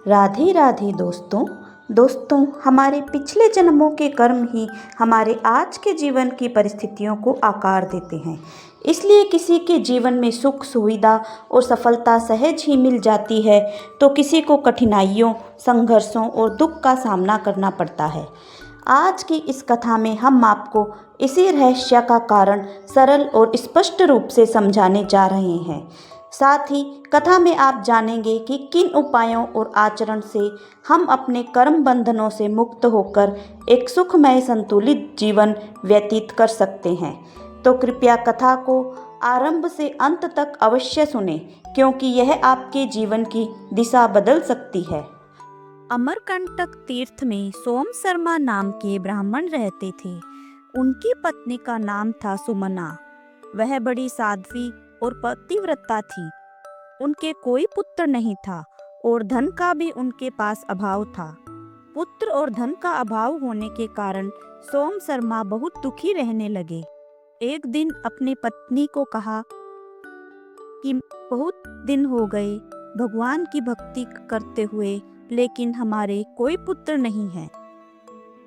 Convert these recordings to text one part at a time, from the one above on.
राधे राधे दोस्तों। हमारे पिछले जन्मों के कर्म ही हमारे आज के जीवन की परिस्थितियों को आकार देते हैं। इसलिए किसी के जीवन में सुख सुविधा और सफलता सहज ही मिल जाती है, तो किसी को कठिनाइयों, संघर्षों और दुख का सामना करना पड़ता है। आज की इस कथा में हम आपको इसी रहस्य का कारण सरल और स्पष्ट रूप से समझाने जा रहे हैं। साथ ही कथा में आप जानेंगे कि किन उपायों और आचरण से हम अपने कर्म बंधनों से मुक्त होकर एक सुखमय संतुलित जीवन व्यतीत कर सकते हैं। तो कृपया कथा को आरंभ से अंत तक अवश्य सुनें, क्योंकि यह आपके जीवन की दिशा बदल सकती है। अमरकंटक तीर्थ में सोम शर्मा नाम के ब्राह्मण रहते थे। उनकी पत्नी का नाम था सुमना। वह बड़ी साध्वी और पतिव्रता थी। उनके कोई पुत्र नहीं था और धन का भी उनके पास अभाव था। पुत्र और धन का अभाव होने के कारण सोम शर्मा बहुत दुखी रहने लगे। एक दिन अपनी पत्नी को कहा कि बहुत दिन हो गए भगवान की भक्ति करते हुए, लेकिन हमारे कोई पुत्र नहीं है।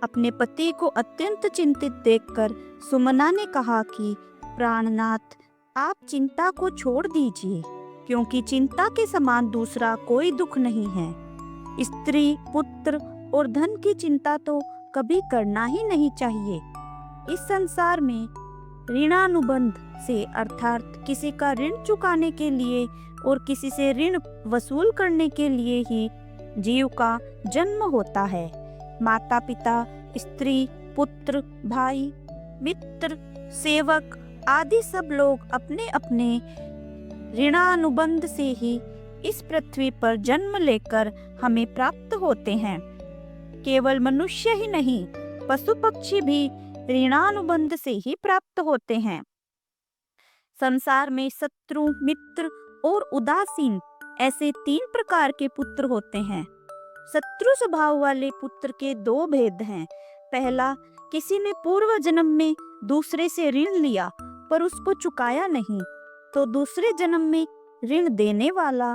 अपने पति को अत्यंत चिंतित देखकर सुमना ने कहा कि प्राणनाथ, आप चिंता को छोड़ दीजिए, क्योंकि चिंता के समान दूसरा कोई दुख नहीं है। स्त्री, पुत्र और धन की चिंता तो कभी करना ही नहीं चाहिए। इस संसार में ऋणानुबंध से, अर्थात किसी का ऋण चुकाने के लिए और किसी से ऋण वसूल करने के लिए ही जीव का जन्म होता है। माता पिता, स्त्री, पुत्र, भाई, मित्र, सेवक आदि सब लोग अपने अपने ऋणानुबंध से ही इस पृथ्वी पर जन्म लेकर हमें प्राप्त होते हैं। केवल मनुष्य ही नहीं, पशु पक्षी भी ऋणानुबंध से ही प्राप्त होते हैं। संसार में शत्रु, मित्र और उदासीन ऐसे 3 प्रकार के पुत्र होते हैं। शत्रु स्वभाव वाले पुत्र के 2 भेद हैं। पहला, किसी ने पूर्व जन्म में दूसरे से ऋण लिया पर उसको चुकाया नहीं, तो दूसरे जन्म में ऋण देने वाला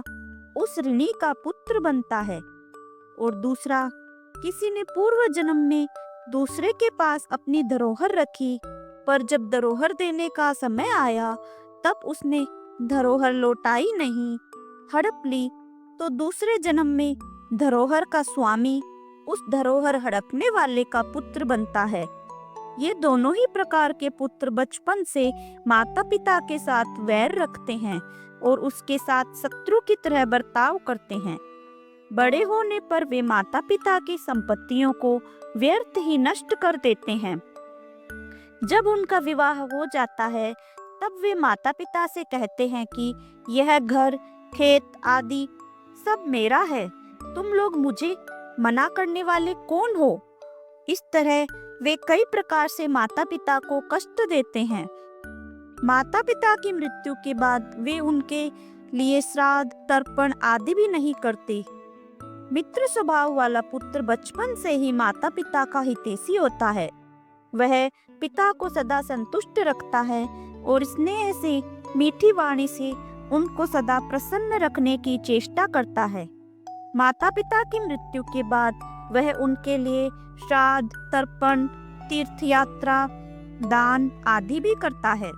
उस ऋणी का पुत्र बनता है। और दूसरा, किसी ने पूर्व जन्म में दूसरे के पास अपनी धरोहर रखी, पर जब धरोहर देने का समय आया तब उसने धरोहर लौटाई नहीं, हड़प ली, तो दूसरे जन्म में धरोहर का स्वामी उस धरोहर हड़पने वाले का पुत्र बनता है। ये दोनों ही प्रकार के पुत्र बचपन से माता पिता के साथ वैर रखते हैं और उसके साथ शत्रु की तरह बर्ताव करते हैं। बड़े होने पर वे माता पिता की संपत्तियों को व्यर्थ ही नष्ट कर देते हैं। जब उनका विवाह हो जाता है तब वे माता पिता से कहते हैं कि यह घर, खेत आदि सब मेरा है, तुम लोग मुझे मना करने वाले कौन हो। इस तरह वे कई प्रकार से माता पिता को कष्ट देते हैं। माता पिता की मृत्यु के बाद वे उनके लिए श्राद्ध, तर्पण आदि भी नहीं करते। मित्र स्वभाव वाला पुत्र बचपन से ही माता पिता का हितैषी होता है। वह पिता को सदा संतुष्ट रखता है और स्नेह से, मीठी वाणी से उनको सदा प्रसन्न रखने की चेष्टा करता है। माता पिता की मृत्यु के बाद वह उनके लिए श्राद्ध, तर्पण, तीर्थ यात्रा, दान आदि भी करता है।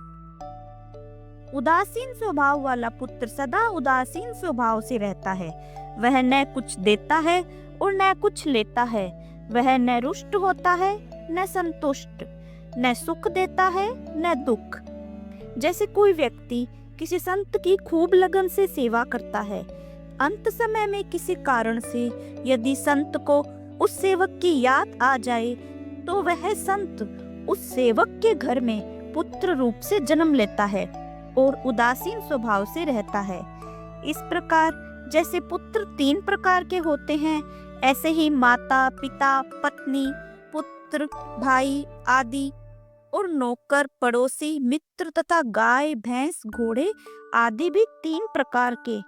उदासीन स्वभाव वाला पुत्र सदा उदासीन स्वभाव से रहता है। वह न कुछ देता है और न कुछ लेता है। वह न रुष्ट होता है न संतुष्ट, न सुख देता है न दुख। जैसे कोई व्यक्ति किसी संत की खूब लगन से सेवा करता है, अंत समय में किसी कारण से यदि संत को उस सेवक की याद आ जाए तो वह संत उस सेवक के घर में पुत्र रूप से जन्म लेता है और उदासीन स्वभाव से रहता है। इस प्रकार जैसे पुत्र 3 प्रकार के होते हैं, ऐसे ही माता, पिता, पत्नी, पुत्र, भाई आदि और नौकर, पड़ोसी, मित्र तथा गाय, भैंस, घोड़े आदि भी 3 प्रकार के,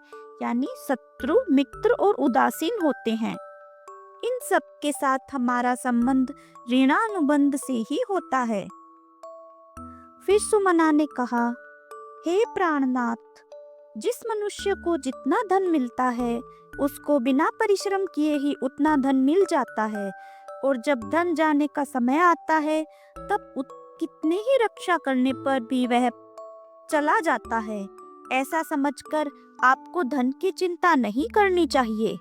यानी शत्रु, मित्र और उदासीन होते हैं। इन सब के साथ हमारा संबंध ऋणानुबंध से ही होता है। फिर सुमना ने कहा, हे प्राणनाथ, जिस मनुष्य को जितना धन मिलता है उसको बिना परिश्रम किए ही उतना धन मिल जाता है, और जब धन जाने का समय आता है तब कितने ही रक्षा करने पर भी वह चला जाता है। ऐसा समझकर आपको धन की चिंता नहीं करनी चाहिए।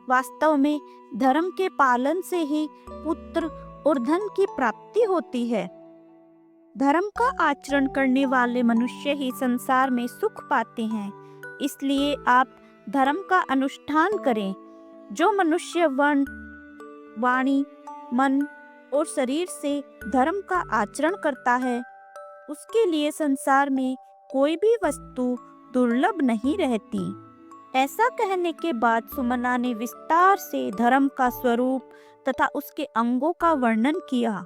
वास्तव में धर्म के पालन से ही पुत्र और धन की प्राप्ति होती है। धर्म का आचरण करने वाले मनुष्य ही संसार में सुख पाते हैं। इसलिए आप धर्म का अनुष्ठान करें। जो मनुष्य वर्ण, वाणी, मन और शरीर से धर्म का आचरण करता है उसके लिए संसार में कोई भी वस्तु दुर्लभ नहीं रहती। ऐसा कहने के बाद सुमना ने विस्तार से धर्म का स्वरूप तथा उसके अंगों का वर्णन किया।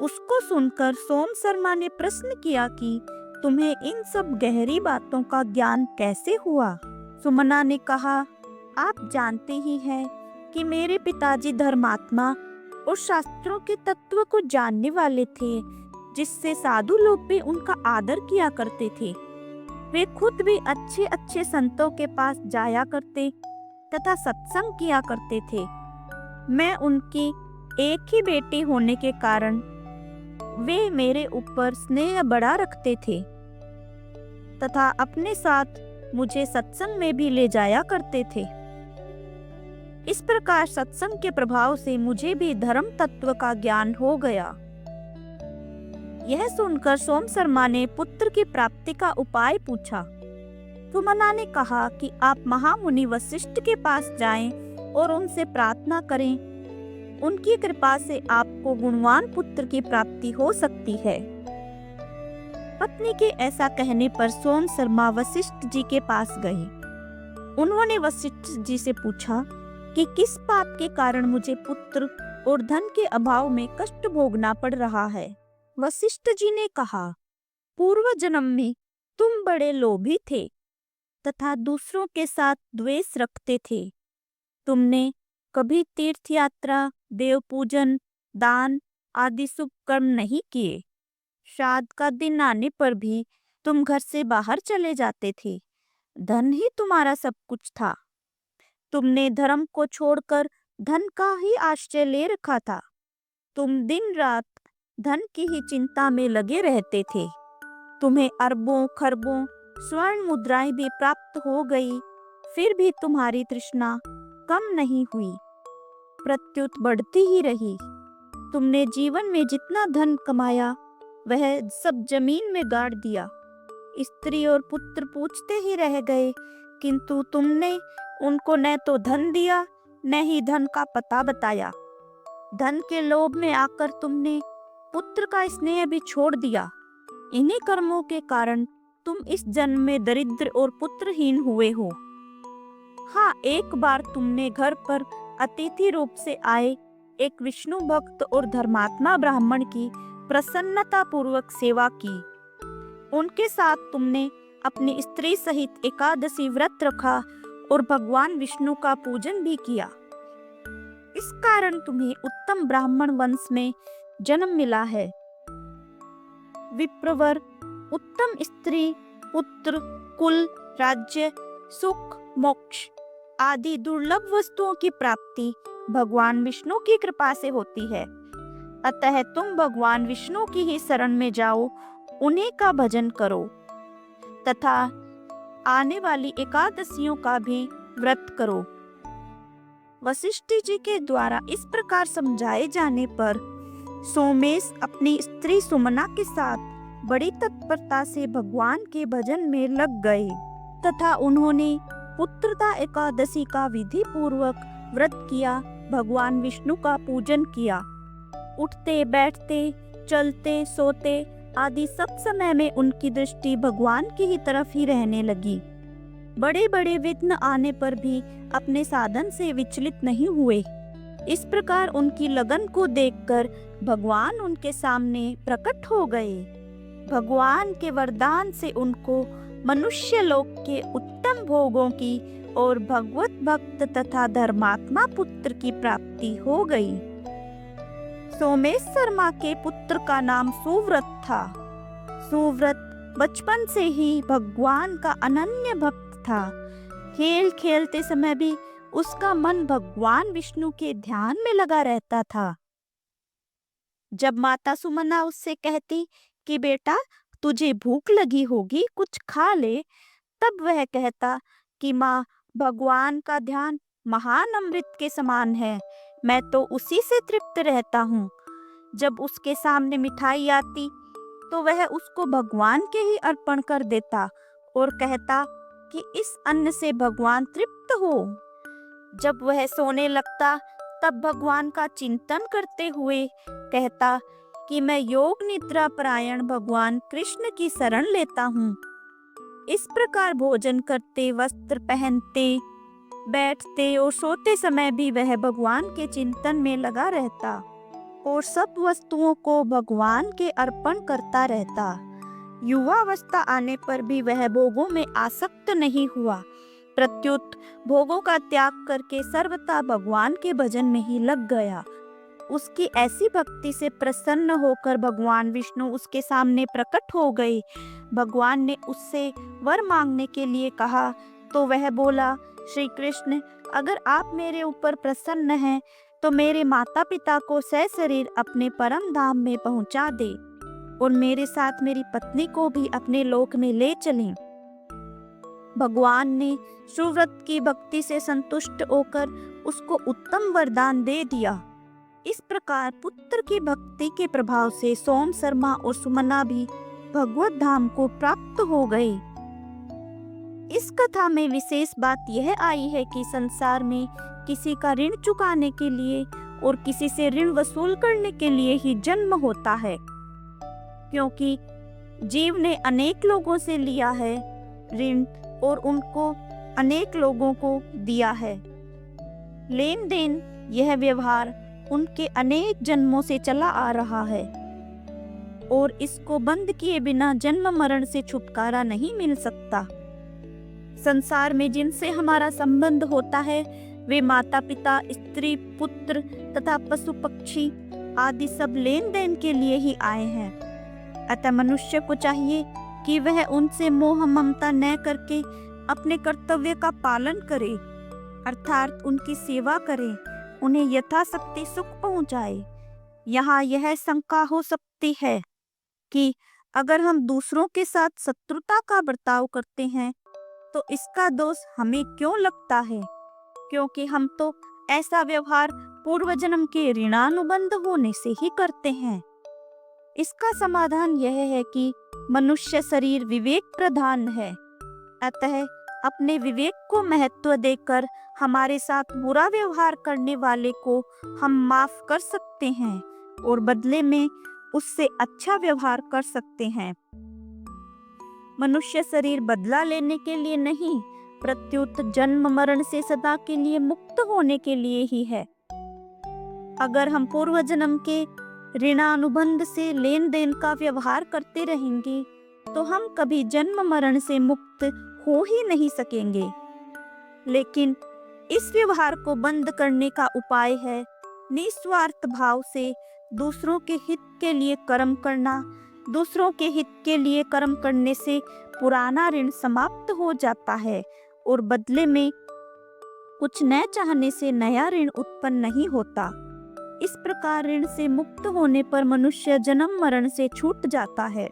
उसको सुनकर सोम शर्मा ने प्रश्न किया कि तुम्हें इन सब गहरी बातों का ज्ञान कैसे हुआ? सुमना ने कहा, आप जानते ही हैं कि मेरे पिताजी धर्मात्मा और शास्त्रों के तत्व को जानने वाले थे, जिससे साधु लोग भी उनका आदर किया करते थे। वे खुद भी अच्छे अच्छे संतों के पास जाया करते तथा सत्संग किया करते थे। मैं उनकी एक ही बेटी होने के कारण वे मेरे ऊपर स्नेह बड़ा रखते थे तथा अपने साथ मुझे सत्संग में भी ले जाया करते थे। इस प्रकार सत्संग के प्रभाव से मुझे भी धर्म तत्व का ज्ञान हो गया। यह सुनकर सोम शर्मा ने पुत्र की प्राप्ति का उपाय पूछा। सुमना ने कहा कि आप महामुनि वशिष्ठ के पास जाएं और उनसे प्रार्थना करें। उनकी कृपा से आपको गुणवान पुत्र की प्राप्ति हो सकती है। पत्नी के ऐसा कहने पर सोम शर्मा वशिष्ठ जी के पास गए। उन्होंने वशिष्ठ जी से पूछा कि किस पाप के कारण मुझे पुत्र और धन के अभाव में कष्ट भोगना पड़ रहा है। वशिष्ठ जी ने कहा, पूर्व जन्म में तुम बड़े लोभी थे तथा दूसरों के साथ द्वेष रखते थे। तुमने कभी तीर्थ यात्रा, देव पूजन, दान आदि शुभ कर्म नहीं किए। श्राद्ध का दिन आने पर भी तुम घर से बाहर चले जाते थे। धन ही तुम्हारा सब कुछ था। तुमने धर्म को छोड़कर धन का ही आश्रय ले रखा था। तुम दिन रात धन की ही चिंता में लगे रहते थे। तुम्हें अरबों खरबों स्वर्ण मुद्राएं भी प्राप्त हो गई, फिर भी तुम्हारी तृष्णा कम नहीं हुई, प्रत्युत बढ़ती ही रही। तुमने जीवन में जितना धन कमाया वह सब जमीन में गाड़ दिया। स्त्री और पुत्र पूछते ही रह गए, किंतु तुमने उनको न तो धन दिया न ही धन का पता बताया। धन के लोभ में आकर तुमने पुत्र का स्नेह भी छोड़ दिया। इन्हीं कर्मों के कारण तुम इस जन्म में दरिद्र और पुत्रहीन हुए हो। हाँ, एक बार तुमने घर पर अतिथि रूप से आए एक विष्णु भक्त और धर्मात्मा ब्राह्मण की प्रसन्नता पूर्वक सेवा की। उनके साथ तुमने अपनी स्त्री सहित एकादशी व्रत रखा और भगवान विष्णु का पूजन भी किया। इस कारण तुम्हें उत्तम ब्राह्मण वंश में जन्म मिला है। विप्रवर उत्तम स्त्री, पुत्र, कुल, राज्य, सुख, मोक्ष आदि दुर्लभ वस्तुओं की प्राप्ति भगवान विष्णु की कृपा से होती है। अतः तुम भगवान विष्णु की ही शरण में जाओ, उन्हीं का भजन करो तथा आने वाली एकादशियों का भी व्रत करो। वशिष्ठ जी के द्वारा इस प्रकार समझाए जाने पर सोमेश अपनी स्त्री सुमना के साथ बड़ी तत्परता से भगवान के भजन में लग गए तथा उन्होंने पुत्रदा एकादशी का विधि पूर्वक व्रत किया, भगवान विष्णु का पूजन किया। उठते बैठते चलते सोते आदि सब समय में उनकी दृष्टि भगवान की ही तरफ ही रहने लगी। बड़े बड़े विघ्न आने पर भी अपने साधन से विचलित नहीं हुए। इस प्रकार उनकी लगन को देखकर भगवान उनके सामने प्रकट हो गए। भगवान के वरदान से उनको मनुष्य लोक के उत्तम भोगों की और भगवत भक्त तथा धर्मात्मा पुत्र की प्राप्ति हो गई। सोमेश शर्मा के पुत्र का नाम सुव्रत था। सुव्रत बचपन से ही भगवान का अनन्य भक्त था। खेल खेलते समय भी उसका मन भगवान विष्णु के ध्यान में लगा रहता था। जब माता सुमना उससे कहती कि बेटा तुझे भूख लगी होगी, कुछ खा ले, तब वह कहता कि माँ, भगवान का ध्यान महान अमृत के समान है, मैं तो उसी से तृप्त रहता हूँ। जब उसके सामने मिठाई आती तो वह उसको भगवान के ही अर्पण कर देता और कहता कि इस अन्न से भगवान तृप्त हो। जब वह सोने लगता तब भगवान का चिंतन करते हुए कहता कि मैं योग निद्रा परायण भगवान कृष्ण की शरण लेता हूँ। इस प्रकार भोजन करते, वस्त्र पहनते, बैठते और सोते समय भी वह भगवान के चिंतन में लगा रहता और सब वस्तुओं को भगवान के अर्पण करता रहता। युवावस्था आने पर भी वह भोगों में आसक्त नहीं हुआ, प्रत्युत भोगों का त्याग करके सर्वथा भगवान के भजन में ही लग गया। उसकी ऐसी भक्ति से प्रसन्न होकर भगवान विष्णु उसके सामने प्रकट हो गए। भगवान ने उससे वर मांगने के लिए कहा तो वह बोला, श्री कृष्ण, अगर आप मेरे ऊपर प्रसन्न हैं तो मेरे माता पिता को सशरीर अपने परम धाम में पहुंचा दे और मेरे साथ मेरी पत्नी को भी अपने लोक में ले चलें। भगवान ने सुव्रत की भक्ति से संतुष्ट होकर उसको उत्तम वरदान दे दिया। इस प्रकार पुत्र की भक्ति के प्रभाव से सोम शर्मा और सुमना भी भगवत धाम को प्राप्त हो गए। इस कथा में विशेष बात यह आई है कि संसार में किसी का ऋण चुकाने के लिए और किसी से ऋण वसूल करने के लिए ही जन्म होता है, क्योंकि जीव ने अनेक लोगों से लिया है ऋण और उनको अनेक लोगों को दिया है। लेन देन, यह व्यवहार उनके अनेक जन्मों से चला आ रहा है और इसको बंद किए बिना जन्म मरण से छुटकारा नहीं मिल सकता। संसार में जिनसे हमारा संबंध होता है वे माता पिता, स्त्री, पुत्र तथा पशु पक्षी आदि सब लेन देन के लिए ही आए हैं। अतः मनुष्य को चाहिए कि वह उनसे मोह ममता न करके अपने कर्तव्य का पालन करे, अर्थात उनकी सेवा करे, उन्हें यथाशक्ति सुख पहुंचाए। यहाँ यह शंका हो सकती है कि अगर हम दूसरों के साथ शत्रुता का बर्ताव करते हैं तो इसका दोष हमें क्यों लगता है, क्योंकि हम तो ऐसा व्यवहार पूर्व जन्म के ऋणानुबंध होने से ही करते हैं। इसका समाधान यह है कि मनुष्य शरीर विवेक प्रधान है, अतः अपने विवेक को महत्व देकर हमारे साथ बुरा व्यवहार करने वाले को हम माफ कर सकते हैं और बदले में उससे अच्छा व्यवहार कर सकते हैं। मनुष्य शरीर बदला लेने के लिए नहीं, प्रत्युत जन्म मरण से सदा के लिए मुक्त होने के लिए ही है। अगर हम पूर्व जन्म के ऋणानुबंध से लेन देन का व्यवहार करते रहेंगे तो हम कभी जन्म मरण से मुक्त हो ही नहीं सकेंगे। लेकिन इस व्यवहार को बंद करने का उपाय है निस्वार्थ भाव से दूसरों के हित के लिए कर्म करना। दूसरों के हित के लिए कर्म करने से पुराना ऋण समाप्त हो जाता है और बदले में कुछ न चाहने से नया ऋण उत्पन्न नहीं होता। इस प्रकार ऋण से मुक्त होने पर मनुष्य जन्म मरण से छूट जाता है।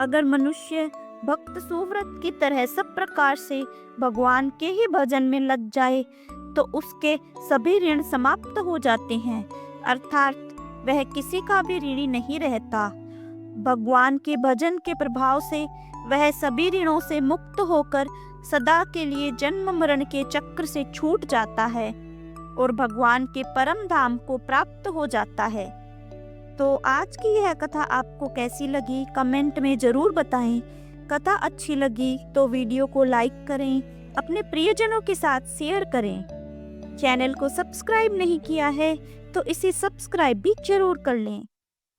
अगर मनुष्य भक्त सुव्रत की तरह सब प्रकार से भगवान के ही भजन में लग जाए तो उसके सभी ऋण समाप्त हो जाते हैं, अर्थात वह किसी का भी ऋणी नहीं रहता। भगवान के भजन के प्रभाव से वह सभी ऋणों से मुक्त होकर सदा के लिए जन्म मरण के चक्र से छूट जाता है और भगवान के परम धाम को प्राप्त हो जाता है। तो आज की यह कथा आपको कैसी लगी कमेंट में जरूर बताएं। कथा अच्छी लगी तो वीडियो को लाइक करें, अपने प्रियजनों के साथ शेयर करें। चैनल को सब्सक्राइब नहीं किया है तो इसे सब्सक्राइब भी जरूर कर लें।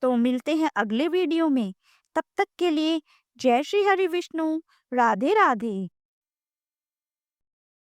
तो मिलते हैं अगले वीडियो में, तब तक के लिए जय श्री हरि विष्णु, राधे राधे।